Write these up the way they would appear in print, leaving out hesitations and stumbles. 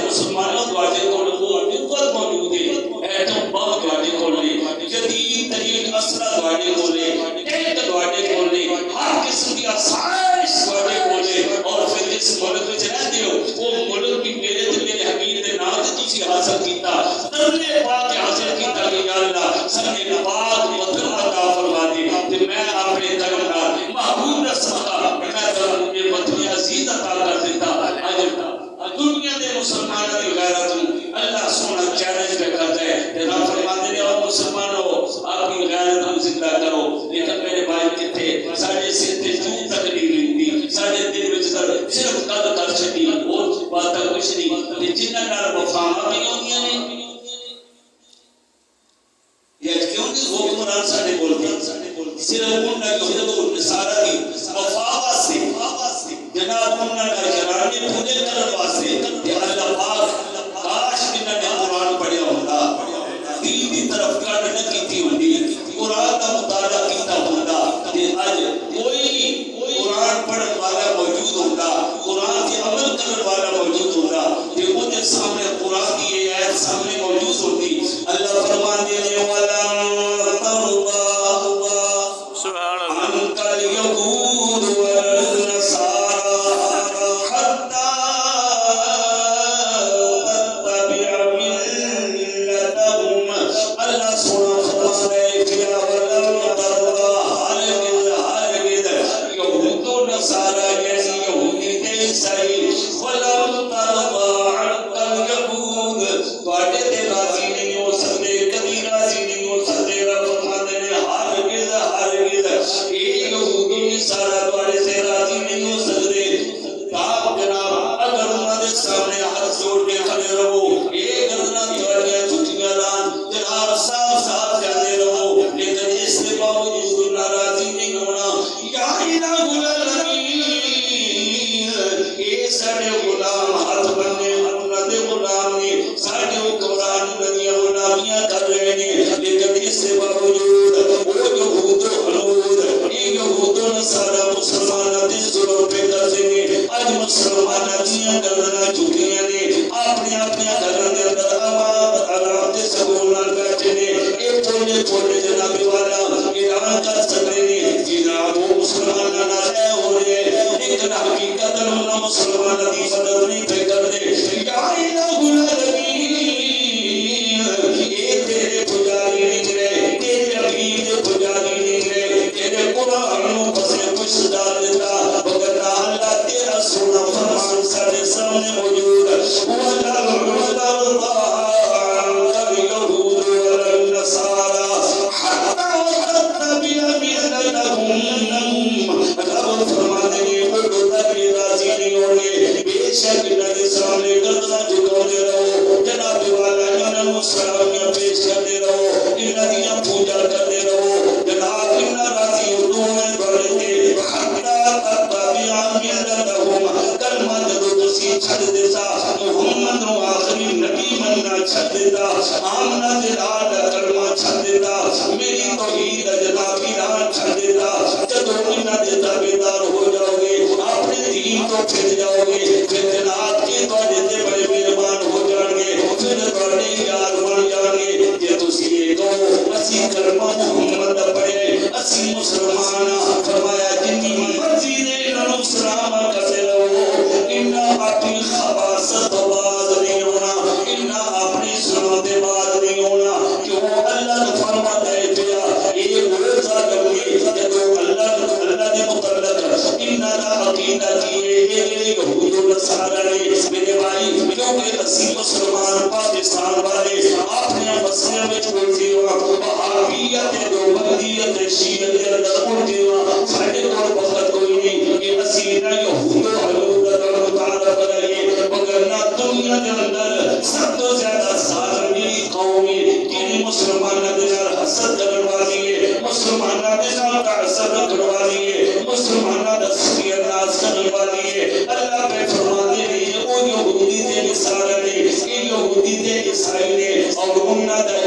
مسلمانوں تواڈے کول قوت موجود ہے، ایٹم بم تواڈے کول ہے، جدید ترین اسلحہ تواڈے کول ہے، ٹینک تواڈے کول ہے، ہر قسم کی آسائش تواڈے کول ہے، اور پھر جس ملک وچ رہندے ہو وہ ملک بھی میرے تے میرے حبیب دے نام تے تسی حاصل کیتا، درجے پاک حاصل کیتا کہ یا اللہ سارے پاک وطن عطا فرما دے تے میں اپنے درم نال محبوب دا صدقہ میں تانوں یہ وطن عزیز عطا کر دیتا۔ دنیا دے مسلمانوں کی غیرت اللہ سونا چیلنج پہ کرتا ہے، جناب فرماتے ہیں اور مسلمانوں اپنی غیرت کو زندہ کرو، لیکن میرے بھائی کتے ساڑھے سیتے جون تک نہیں لیندی، ساڑھے دن میں صرف قد کر چھٹی اور بات کچھ نہیں، جنہ نال وفاما بھی ہوندیاں نے یہ کیوں نہیں حکمران ساڑھے بولتے صرف انہاں کی حدود سارا دی وفا سے جناب انہاں کا جرانے پورے کرن واسطے کہ اللہ پاک کاش انہاں نے قرآن پڑھیا ہوتا، دین دی طرف کٹ نہ کیتی ہوندی، قرآن کا مطالعہ کیتا ہوتا کہ اج کوئی قرآن پڑھن والا موجود ہوتا، قرآن کے عمل کرن والا موجود ہوتا کہ وہ دے سامنے قرآن کی یہ آیت سامنے موجود ہوتی۔ اللہ فرماتے ہیں والا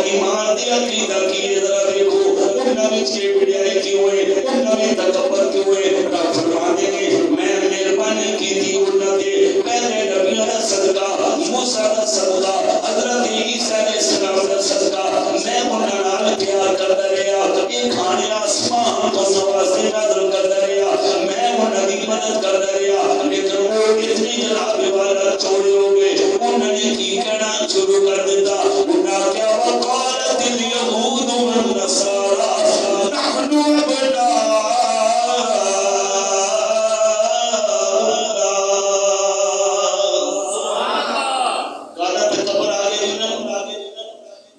ایمان دیا جناب والا چھوڑے ہو گئے انہوں نے کی کہنا شروع کر دیتا انہوں نے کیا وقالت الیہود والنصارى نحن ابناء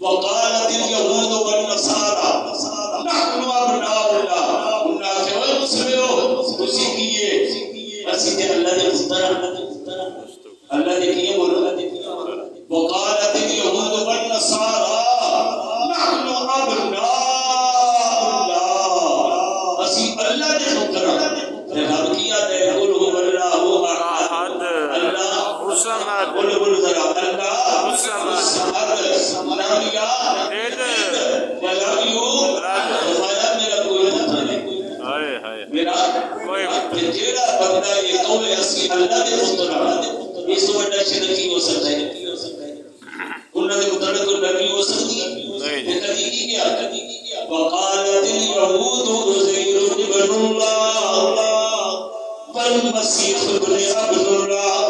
وقالت اليهود والنصارى نحن ابناء الله انہاں کہ اے مسلمو تسی کیے اسی تے اللہ دے پتر اللہ دے کیے بولو وقالت اليهود والنصارى نحن ابناء الله اسی اللہ دے پتر تے رب کیا تے قل هو اللہ احد اللہ الصمد بولو بولو ذرا اللہ الصمد نام یا ولم یولد فرمایا میرا کوئی پتر نہیں میرا جیڑا بندہ یہ کہے اسی اللہ دے پتر اس تو بڑا شرک کی ہو سکتا ہے انہاں دے پتر کو نبی ہو سکتی ہے کدی کی کیا وقالت اليهود عزير ابن الله والمسيح ابن عبد الله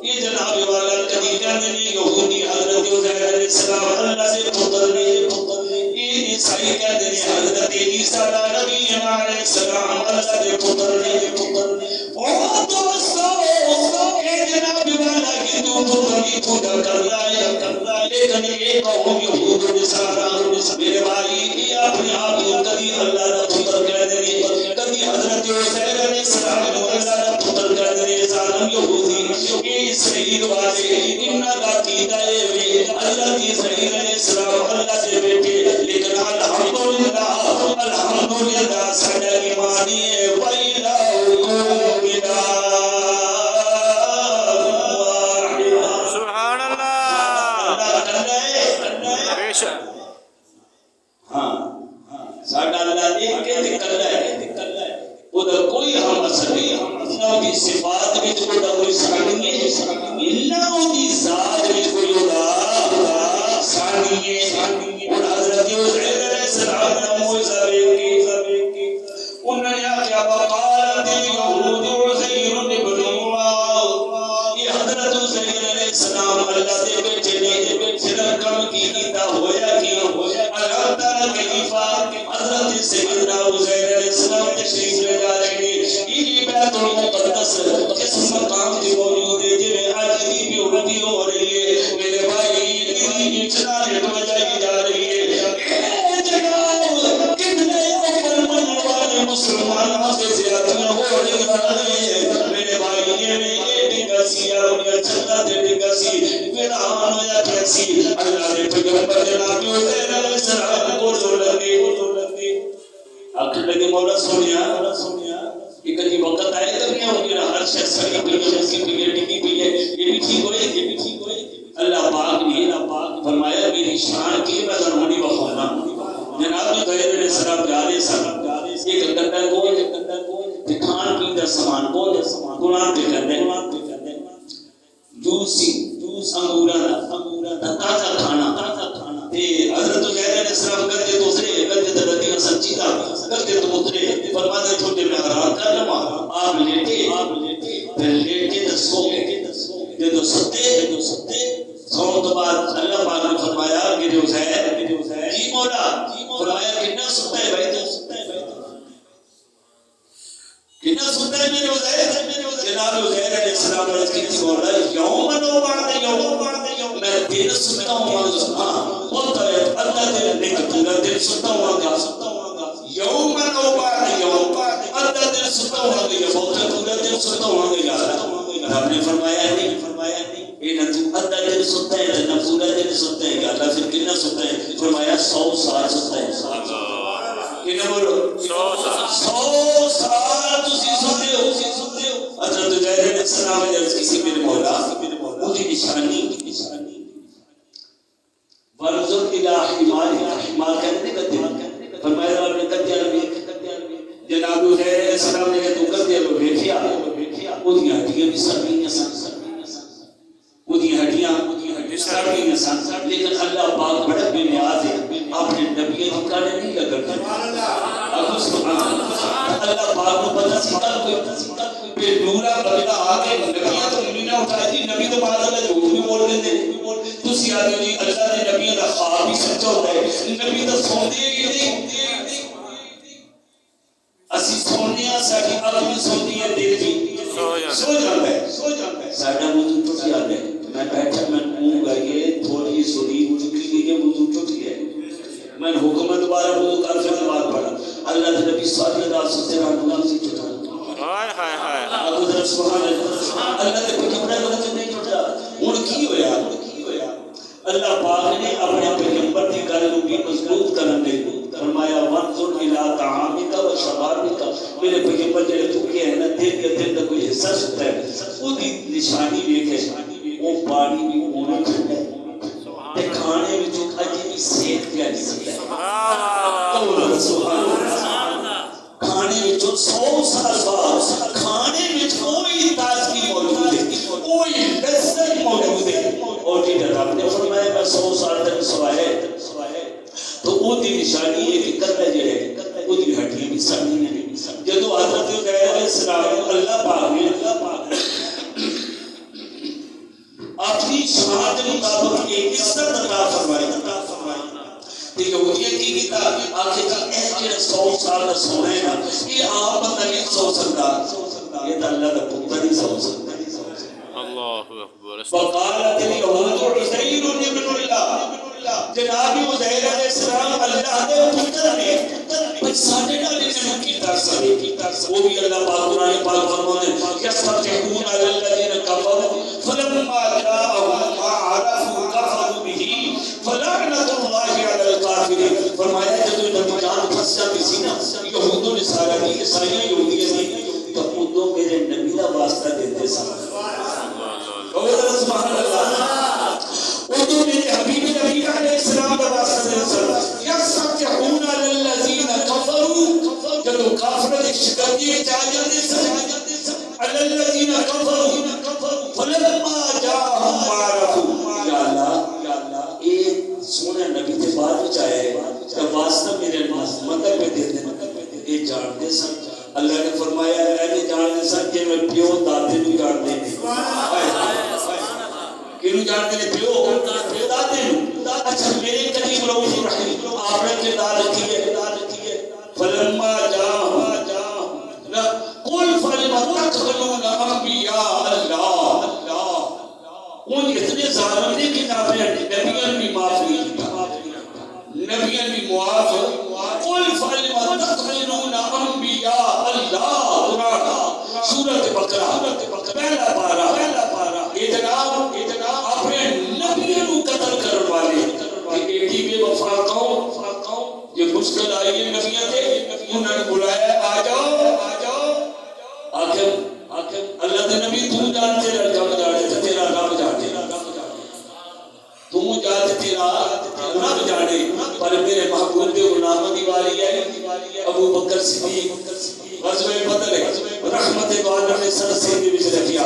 یہ جناب والا کدی کہنے نہیں یہودی حضرت عزیر علیہ السلام اللہ سے پتر نہیں یہ عیسائی کہتے ہیں حضرت عیسیٰ نبی علیہ السلام اللہ سے پتر نہیں اور دوستو اے جناب والا کہ تو پتر کی پوجا کر رہا ہے لیکن یہ قوم یہود و نصارہ میرے بھائی یہ اپنے آپ کو کبھی اللہ کا پتر کہہ دیں کبھی حضرت عزیر علیہ السلام کو اللہ کا پتر کہہ دیں ظالم یہودی یہ اسرائیل والے انہاں کا عقیدہ ہے اللہ کی اسرائیل علیہ السلام اللہ سے بیٹے لیکن الحمدللہ ساڈا ایمان ہے وَإِلَٰهُكُمْ إِلَٰهٌ وَاحِدٌ سبحان اللہ بے شک ہاں ساڈا اللہ ایک کے کلا ہے ادھر کوئی ہم اثر نہیں اللہ کی صفات میں کوئی ثانی ہے اللہ کی ذات میں کوئی ثانی ہے اور حضرت عزیر علیہ السلام نے موعظہ کی انہوں نے کیا وقالت اليهود عزیر ابن اللہ یہ حضرت عزیر علیہ السلام اللہ دے بیٹے نے صرف کم کیتا ہویا اللہ تعالی کیفا حضرت سیدنا عزیر علیہ السلام تشریف لے جا رہے ہیں یہ بیت المقدس جس مقام کی موجود ہے جی آج کی بھی ہو رہی ہے میرے بھائی اتنی اتنا لیٹ بجائی جا رہی ہے اے جناب کتنے اوپر مننے والے مسلمانوں سے زیادتیاں ہو رہی ہیں میرے بھائی یہ ڈگا سی اپنی چندہ دے ڈگا سی فرعون یا کیسی اللہ نے پیغمبر جناب عزیر علیہ السلام کو جو لگے آخر لگے مولا سونیا کہ کبھی وقت آئے گا کیا ہو گیا ہر شخص کی ٹکی پئی ہے یہ بھی ٹھیک ہوئے اللہ پاک نے فرمایا میری شان کی نظر ہونی بخونا جناب عزیر علیہ السلام جا رہے ایک گندا گول کھان پین کا سامان قرآن پہ کر دیں جوس انگورا تازہ کھانا حضرت عزیر علیہ السلام گرجے دوسرے گرجے درتی کا سچی تھا گرجے تو اترے فرماتے چھوٹے میں حرام کر لما آپ لیٹے تو سو دے دو ستے سوم تو بعد اللہ پاک نے فرمایا کہ جو عزیر جی مولا فرمایا کتنا ستا ہے بھائی کتنا ستا ہے میرے عزیر جناب عزیر علیہ السلام نے اس کی مولا یوم نو بعد یوم میں دن ستا ہوں ہوتا ہے اللہ دل پورا دن ستا ہوں یوم نو بعد یوم اللہ دل ستا ہوں پورا دن ستا ہوں رب نے فرمایا نہیں یہ نہ تو اللہ دل ستا ہے نہ پورا دن ستا ہے اللہ پھر کتنا ستا ہے فرمایا 100 سال ستا ہے کتنا بولو 100 سال تسی سنتے ہو حضرت عزیر علیہ السلام نے عرض کی میرے مولا مجھے نشانی ورزق الہ حمار کہتے فرمایا رب نے کہتے جناب عزیر علیہ السلام نے کہتے تو کہتے وہ بیٹھیا اودیاں ہڈیاں بھی سڑیاں سن اودیاں ہڈیاں سڑیاں سن لیکن اللہ پاک بڑا بے نیاز ہے اپنے نبی ٹھکانے نہیں لگا اللہ پاک کو پتہ سی کوئی بے نورا بندہ آ کے نبیت اٹھایا جی نبی تو بعد اللہ جھوٹ بھی بول رہے ہیں تسی آدھے جی اللہ نے نبیوں دا خواب بھی سچا ہوتا ہے نبی تو سوندے ہی نہیں اسی سونے ہیں ساری اکھ بھی سوندی ہے دل بھی سو جاتا ہے ساڈا وضو ٹوٹ جاتا ہے میں بیٹھا میں منہ گائیے تھوڑی سوری چکی گئی ہے وضو ٹوٹ گیا میں حکم دوبارہ وضو کر پھر نماز پڑھا اللہ کے نبی ساری رات سوتے رہا نماز نہیں ٹوٹا ہائے ہائے ہائے ابو ذر سبحان اللہ اللہ کے پیغمبر وقت نہیں ٹوٹا ہن کی ہویا اللہ پاک نے اپنے پیغمبر دی گل نو بھی مضبوط کرن دے فرمایا وانظر الی طعامک و شرابک میرے پیغمبر جڑے تو کہ ہے نا دل کے دل دا کوئی حصہ سکتا ہے او دی نشانی ویکھے او پانی بھی ہونا ٹھنڈا ہے تے کھانے وچ اجے بھی صحت کیا نہیں ہے سبحان اللہ کھانے وچ 100 سال بعد کھانے وچ کوئی تازگی موجود ہے کوئی لذت موجود ہے اور جی رب نے فرمایا میں 100 سال تک سوائے تو وہ دی نشانی ہے کہ کتا جڑے وہ دی ہڈیاں بھی سڑی ہیں جدو حضرت عزیر علیہ السلام کو اللہ پاک نے اپنی شان کے مطابق ایک عزت عطا فرمائی تے یہودیت کی کیتا آخر کا اے جڑا 100 سال کا سونا ہے نا یہ عام بندہ نہیں سو سکتا یہ تو اللہ کا پتر ہی سو سکتا اللہ اکبر وقالت اليهود عزیر ابن اللہ جناب عزیر علیہ السلام اللہ دے پتر نے پر ساڈے نال انہوں کیتا سی وہ بھی اللہ پاک قرآن پاک فرمانے یستفتحون علی الذین کفروا فلما جاءهم ما عرفوا كفروا به فلعنۃ اللہ علی الکافرین فرمایا جب نبی جان پھنس جاتی سی نا یہود و نصارا کی عیسائیاں یہودیاں تھی تو وہ میرے نبی دا واسطہ دیتے سن سبحان اللہ اردو میرے حبیب نبی علیہ السلام کا واسطہ دے سر یستفتحون علی الذین کفروا جب کافر ایک شکایت چاہ جاتے سر علی الذین کفروا فلما جاءهم ما عرفوا یا اللہ اے سونے نبی کے بعد وچ آیا ہے کہ واسطہ میرے مطلب پہ دے دے اے جانتے سن اللہ نے فرمایا اے نے جانتے سن کہ میں پیو دادے نو جانتے ہیں کیوں جانتے ہیں پیو دادے نو اچھا میرے قریب رؤوف رحیم آپ نے کردار رکھی ہے فلما جاءهم قل فلما تقتلون انبیاء اللہ ان اتنے ظالم نے کہ نبیوں بھی معاف نہیں کیا نبیوں بھی معاف قل فلما تقتلون انبیاء اللہ قرآن سورۃ بقرہ پہلا پارہ یہ جناب اپنے نبیوں کو قتل کرنے والے ایڈی بے وفا قوم یہ مشکل آئی ہے نبیوں تے انہوں نے بلایا آ جاؤ آخر اللہ دے نبی تو جانتے رب جانے تیرا رب جانے تو جانتے تیرا رب جانے پر میرے محبوب دے غلام دی والی ہے ابو بکر صدیق غزوہ بدر رحمت دو عالم نے سر سے بھی وچ رکھیا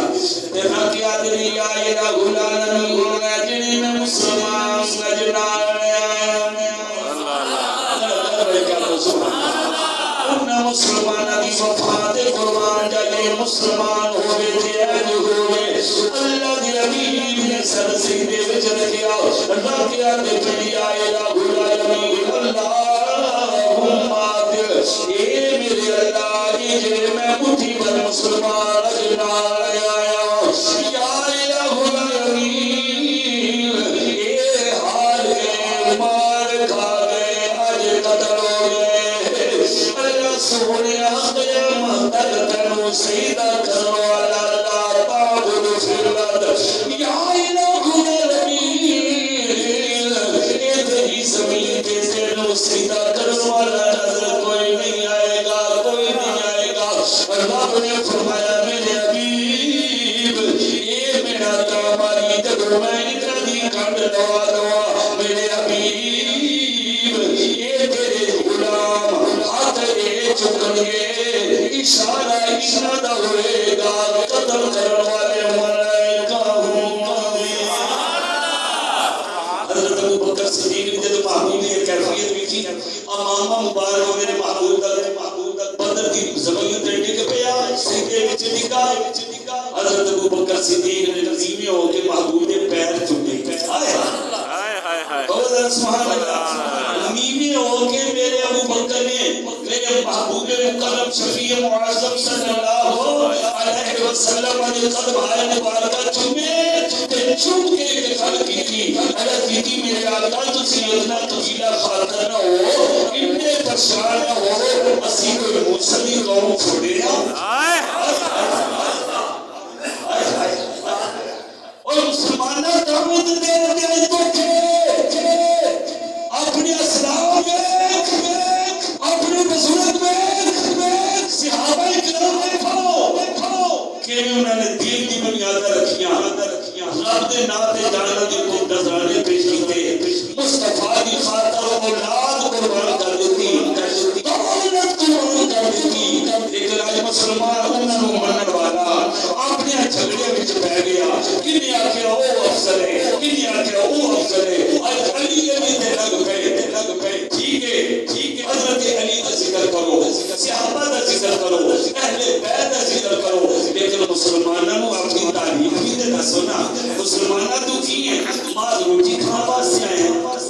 تے راکیا دلی آئے نا غلام جڑی میں مسلمان سجنا مسلمان دی وفا تے قربان جانے مسلمان ہوئے تے اج ہوئے اللہ دی حبیب نے سر سجدے وچ رکھیا راکیا تے چلی آئے نا غلام اللہم اے میرے اللہ جے میں مٹھی بھر مسلمان اجنا آیا یا الہ العالمین اے حال ہے مار کھا گئے اج قتل ہو گئے اللہ سونے قیامت تک تنو سیدہ کرو والا اللہ تعبد فی الارض یا الہ العالمین اے تیری زمین کے تنو سیدہ کرو والا نظر کوئی نہیں آئے گا اللہ نے فرمایا میرے حبیب یہ میرا کاماری جب میں اتنا دی کھنڈ لوا دوا میرے حبیب یہ تیرے غلام ہاتھ یہ چکن گے اشارہ ہوئے گا قتل کرنے والے ملائکہ ہوں حضرت ابو بکر صدیق نے جب محبوب نے کیفیت بھی کی امامہ مبارک میرے محبوب بدر دی زمین تے ڈگ پیا سیدھے وچ ڈگا حضرت ابو بکر صدیق نے نظیمی ہو کے محبوب کے پیر چومے ہائے ہائے ہائے سبحان اللہ نظیمی ہو کے میرے ابو بکر نے میرے محبوب مکرم شفیع معظم صلی اللہ علیہ وسلم نے قدم آئے مبارکہ چومے چوم کے انتقال کی تھی عرض کی تھی میرے آقا تسی اتنا طویلہ خاطر نہ ہو اتنے پریشان نہ ہو اسی کوئی موسمی قوم چھوڑے نا اور مسلمانہ دعوت دے دے تو اپنے اسلام میں اپنے بزرگ میں صحابہ کرام دیکھو کہ انہوں نے دین کی بنیادیں رکھیاں رب دے نام تے جانا دی کو نذرانے پیش کیتے مصطفیٰ دی خاطر اولاد قربان کر دیتی دولت قربان کر دیتی لیکن آج مسلمان انہوں نے منن والا اپنے جھگڑے وچ پہ گیا کنہیں آکھیا او افضل ہے کنہیں آکھیا او افضل ہے آج علی بھی تے لگ پئے ٹھیک ہے حضرت علی کا ذکر کرو صحابہ کا ذکر کرو اہل بیت کا ذکر کرو لیکن مسلمانوں کو اپنی تعریف بھی تے دسو نا مسلمانوں تو کی ہے بعض روٹی کھان واسطے آئے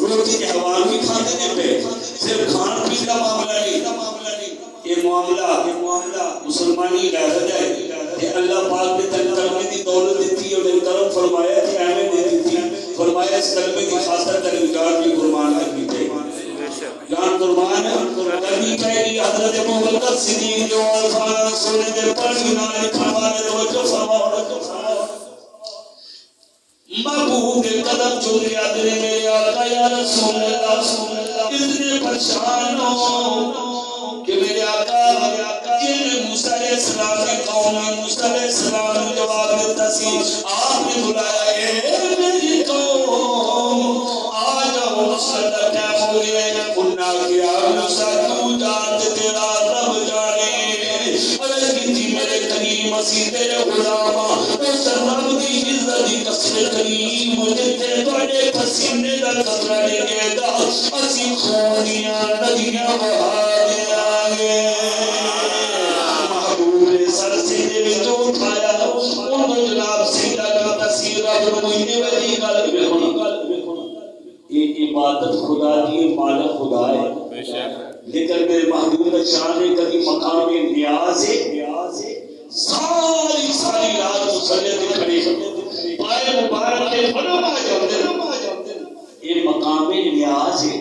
روٹی کے حوال بھی کھاتے ہیں پہ صرف کھان پین کا معاملہ نہیں یہ معاملہ مسلمانی لہذا جائے کہ اللہ پاک نے تن کرنے دی دولت دیتی اور کرم فرمایا کہ اہمیں دے دیتی فرمایا اس کلمے کی خاطر تن جان بھی قربان کرنی چاہیے جان قربان کرنی چاہیے حضرت ابو بکر صدیق جو الفاظ سونے دے پڑھی نہ فرمانے توجہ فرماؤ محبوب کے قدم چوم لیا تیرے میرے آقا یا رسول اللہ اتنے پریشان ہو کہ میرے آقا جن موسیٰ علیہ السلام کی قوم میں موسیٰ علیہ السلام نے جواب دیتا سی آپ نے بلایا اے میری قوم آ جاؤ مسئلہ کیا ہو گئے انہا کیا موسیٰ تو جانتے تیرا رب جانے عرض کی تھی میرے کریم مسیح تیرے غلامہ اس رب کی عزت کی قصر کریم مجھے تیرے پسینے دا قطرہ لگے دا اسی خونیاں ندیاں بہا دیا گے محبوب سر سیدھے میں جو اٹھایا ان کو جناب سیدھا کا تصیر رب مجھے وجی گل بکھونا یہ عبادت خدا کی مالک خدا ہے لیکن میرے محبوب کا شان ہے کبھی مقام نیاز ہے ساری رات مسلح کے کھڑے پائے مبارک کے فنم آ جاتے یہ مقام نیاز ہے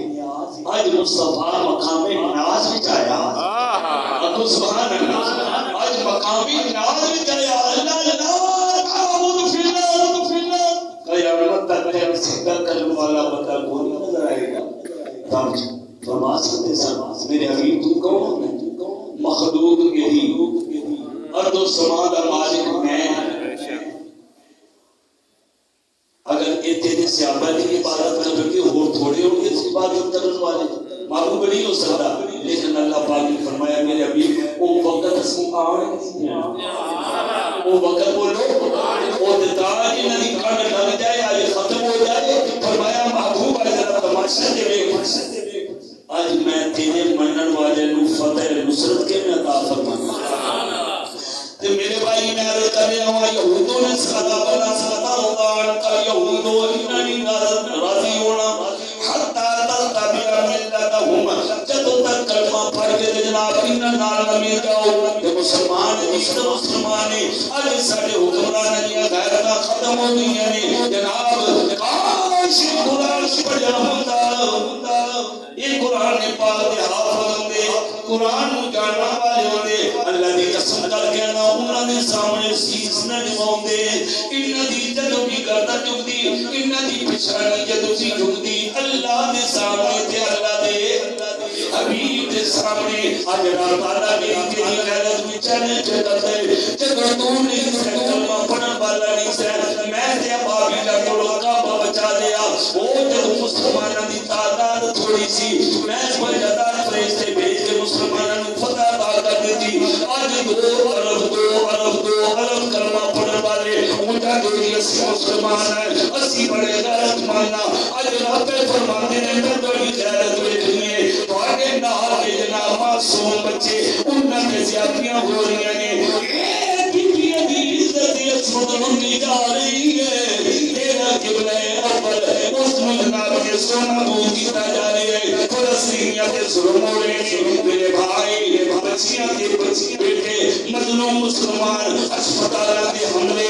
آج مصطفیٰ مقام نیاز بھی چاہیا ابو سبحان اللہ آج مقام نیاز بھی چاہیا اللہ تعبد فی اللہ قیامت تک ہے سیدھا کرنے والا بندہ کوئی نظر آئے گا فرما سکتے سن میرے حبیب تو کون ہے مخلوق یہی ارض و سما کا مالک میں اگر اتنے صحابہ کی عبادت کر کے اور تھوڑے ہوں گے عبادت کرنے والے معلوم نہیں ہو سکتا لیکن اللہ پاک نے فرمایا میرے حبیب وہ وقت اسم آنے وہ وقت بولو وہ دتا کہ نبی کان لگ جائے آج ختم ہو جائے فرمایا محبوب آج ذرا تماشا دے آج میں تیرے منن والے نو فتح نصرت کے میں عطا فرمایا تے میرے بھائی میں عرض کر رہا ہوں یہودوں نے سادا بنا سادا ہوگا کا یہودوں انہی راضی ہونا حتی تتبع ملتہم جدوں تک کلمہ پڑھ کے جناب انہاں نال نہ مل جاؤ تے مسلمان مسلمان اج ساڈے حکمران دی غیرتاں ختم ہو گئیاں نے جناب کاش قرآن پڑھیا ہوندا یہ قرآن پاک دے حافظ ہوندے قرآن نو جاننا والے ہوندے اللہ دی قسم کر کے نا انہاں دے سامنے سیس نہ نواوندے انہاں دی جدوں بھی گردن جھکدی انہاں دی پچھانی جدوں بھی جھکدی اللہ دے سامنے تے اللہ دے حبیب دے سامنے اج رات تعالی دی تیری غیرت وچ چلے چلے جدوں تو نہیں کلمہ پڑھن والا نہیں سے میں تے بابی دا کولوں کعبہ بچا لیا وہ جدوں مسلماناں دی تعداد تھوڑی سی میں بجدار فرشتے بھیج کے مسلمانوں کو فتح عطا کر دیتی آج دو عرب کلمہ پڑھنے والے اونٹا دوری اسی مسلمان ہیں اسی بڑے غیرت ماننا آج رب فرماتے ہیں میں بڑی غیرت دیکھنی ہے تو آگے نال کے جناب معصوم بچے انہاں نے زیادتیاں ہو رہی ہیں عزت عصمت آ رہی ہے، تیرا قبلہ اول اس میں جناب یہ سونا دودھ کیتا جا رہی ہے، فلسطینیاں کے ظلم ہو رہے ہیں، میرے بھائی بچیاں کے بیٹے مظلوم مسلمان اسپتالات کے حملے